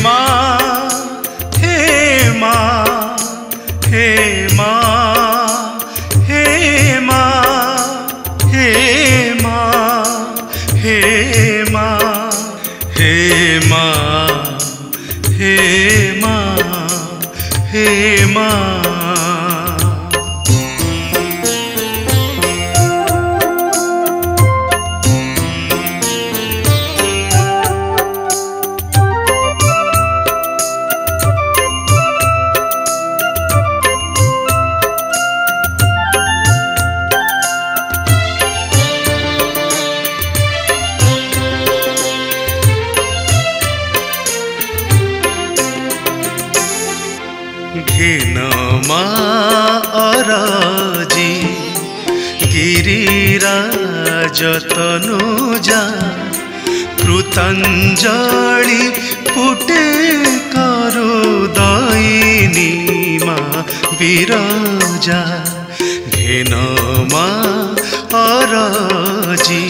माँ हे माँ हे माँ हे माँ हे माँ हे माँ हे माँ हे माँ हे माँ। घिनमा अराजी गिरिराज तनुजा कृतांजलि पुटे करु दयिनी माँ विराजा। घिनमा अराजी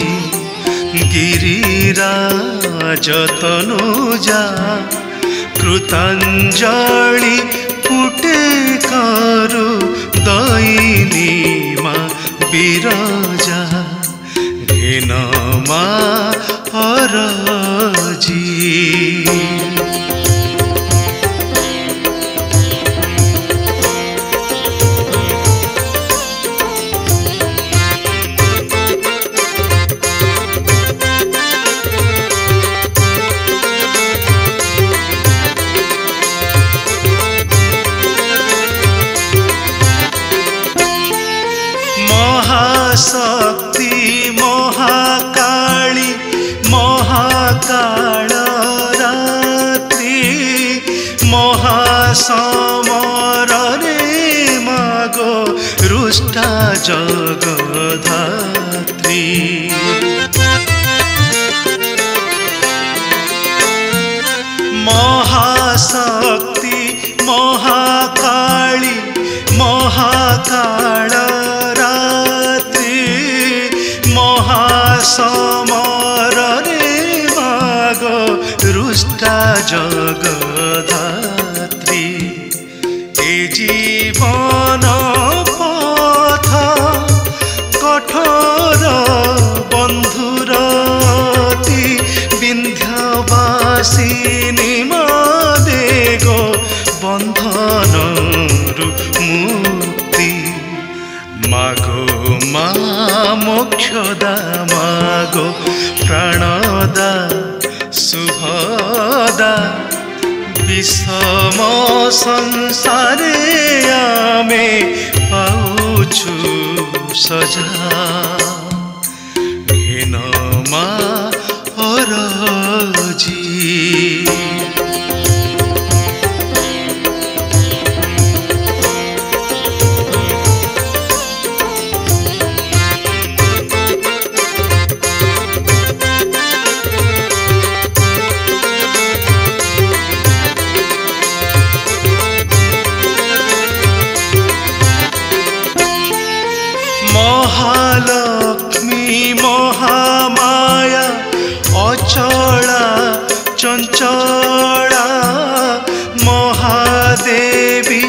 गिरिराज तनुजा कृतांजलि पुटे करु दयिनी माँ विराजा। घिनमा अराजी महाशक्ति महाकाली महाकाल रात्रि महासमर रे मागो रुष्टा जगधात्री। महाशक्ति महाकाली महाकाल महासमर रे मागो रुष्टा जगधात्री। ए जीवन पथ कठोर बंधुरती विंध्यवासिनी माँ देगो बंधन मुक्ति। मागो माँ मोक्षदा मागो प्राणदा शुभदा विषम संसारे आमे पाउछु सजा। घिनमा अराजी महालक्ष्मी महामाया अचला चंचला महादेवी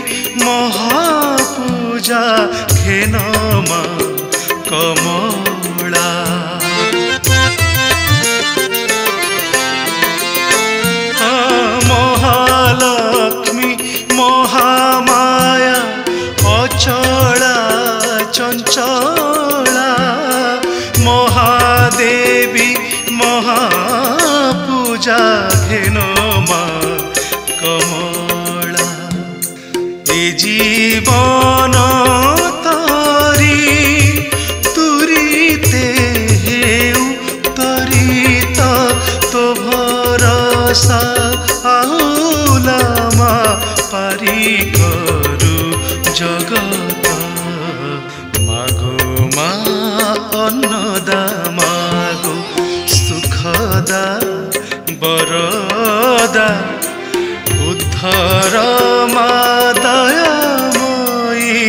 महापूजा। घेनमा कमला महालक्ष्मी महामाया अचला चंचला महादेवी महापूजा। घेनमा कमला ए जीवन तारी तुरीते हेउ तरित तो भरोसा आउलामा पारी करू जगत। मागो माँ अन्नदा मागो सुखदा बरदा उद्धर माँ दयामयी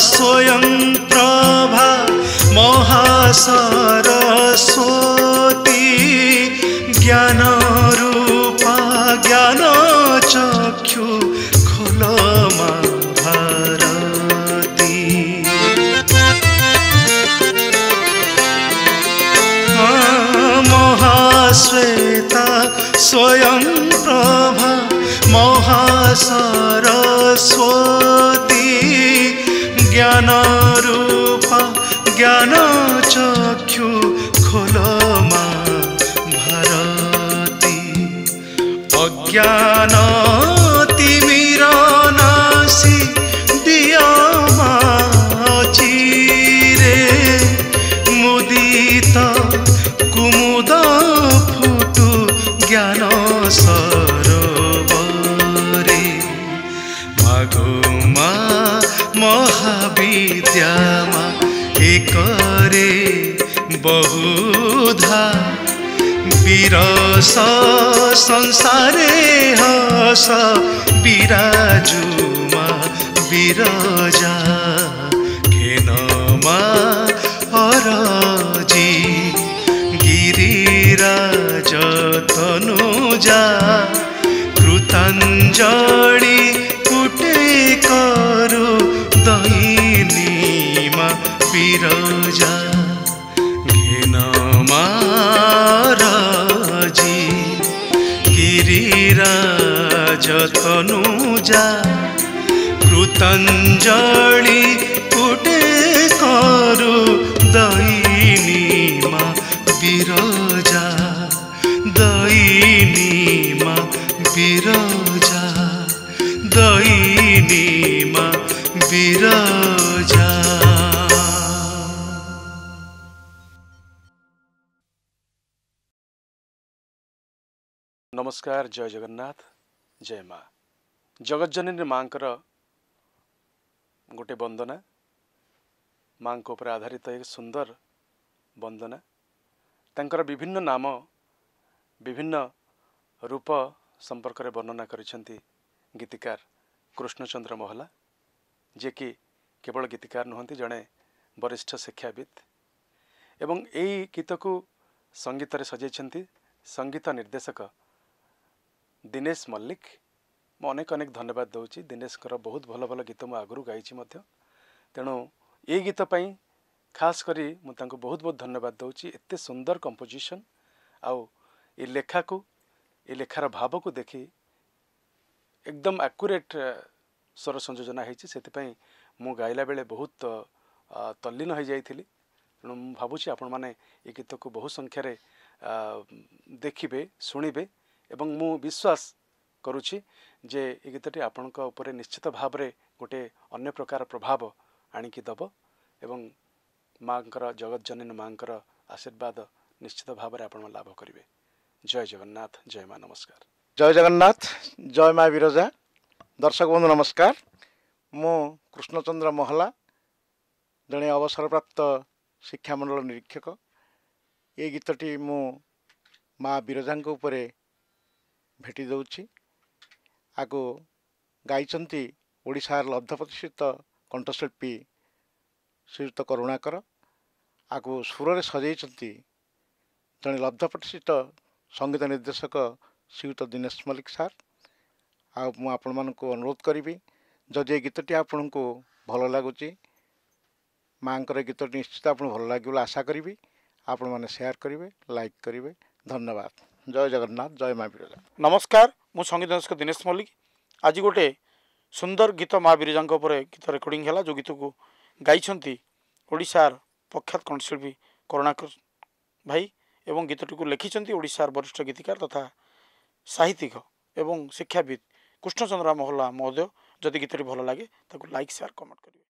स्वयं प्रभा महासरस्वती ज्ञान रूपा ज्ञान चक्षु खोल मा भारती महाश्वेता स्वयं प्रभा महासरस्वती ज्ञान रूपा ज्ञान चक्षु खोल मा भारती अज्ञान तिमिर नासी दिया मा चिरे मुदित कुमुद फुटु ज्ञान सरोवरे मागो मा महाविद्या मा एकरे बहुधा विरस संसारे हस विराजुमा विरजा घेन मा अरजी गिरिराज तनुजा कृताञ्जलि कुटे करु दहिनी मा विरजा घेन माराजी गिरिराज तनुजा कृताञ्जलि कुटे करु दहिनी मा विरजा दहिनी मा विरजा दहिनी मा विरजा। नमस्कार, जय जगन्नाथ, जय माँ। जगतजननी माँ गोटे वंदना माँ उपर आधारित एक सुंदर वंदना। तांकर विभिन्न नाम विभिन्न रूप संपर्क में वर्णना करिसेंती गीतिकार कृष्णचंद्र महला, जे कि केवल गीतिकार नुहंती, जड़े वरिष्ठ शिक्षाविद। एवं यही गीत को संगीत रे सजाइछंती संगीत निर्देशक दिनेश मल्लिक। मैं अनेक अनेक धन्यवाद दूची। दिनेश बहुत भल भल गीत मु आगु गाई, तेणु ये गीत पाई खास करी मुझे बहुत बहुत धन्यवाद दूची। एते सुंदर कंपोजिशन आउ ये लेखा को ये लेखार भाव को देखी एकदम एक्यूरेट स्वर संयोजना होती, से मु गाइला बेले बहुत तल्लीन हो जाइली। तेणु मु भावुची आपण माने ये गीत को बहु संख्यार देखिबे शुणिबे एवं मु विश्वास करुछि जे ये गीतटी आपणक उपरे निश्चित भाव रे गोटे अन्य प्रकार प्रभाव आनिकी दब एवं माँकर जगतजननी माँकर आशीर्वाद निश्चित भाव रे आपण लाभ करिवे। जय जगन्नाथ, जय माँ, नमस्कार। जय जगन्नाथ, जय माँ विरजा। दर्शक बंधु नमस्कार। मु कृष्णचंद्र महला, जड़े अवसरप्राप्त शिक्षा मंडल निरीक्षक। ये गीतटी मु माँ विरजा उपरे भेटी दौची। आगो गाइचंती ओडिशार लब्ध प्रतिष्ठित कंठशिल्पी श्रीयुक्त करुणाकर। आगो सुर रे सजाइचंती जड़े लब्ध प्रतिष्ठित संगीत निर्देशक श्रीयुक्त दिनेश मल्लिक सार। मु आपण मानक अनुरोध करी जदि ये गीतटी आपण को भल लगुच माँ गीत निश्चित आप भल लगे आशा करी आपण मैंने शेयर करेंगे, लाइक करेंगे। धन्यवाद। जय जगन्नाथ, जय माँ विरजा। नमस्कार, मु संगीत निर्देशक दिनेश मल्लिक। आज गोटे सुंदर गीत माँ विरजा गीत रेकर्डिंग है, जो गीत को गाई ओडिशार प्रख्यात कंठशिल्पी करुणाकर भाई एवं गीतटी को लिखिं ओडिशार वरिष्ठ गीतिकार तथा साहित्यिक एवं शिक्षाविद कृष्णचंद्र महला महोदय। जदि गीतटी भल लगे ताको लाइक शेयर कमेंट करेंगे।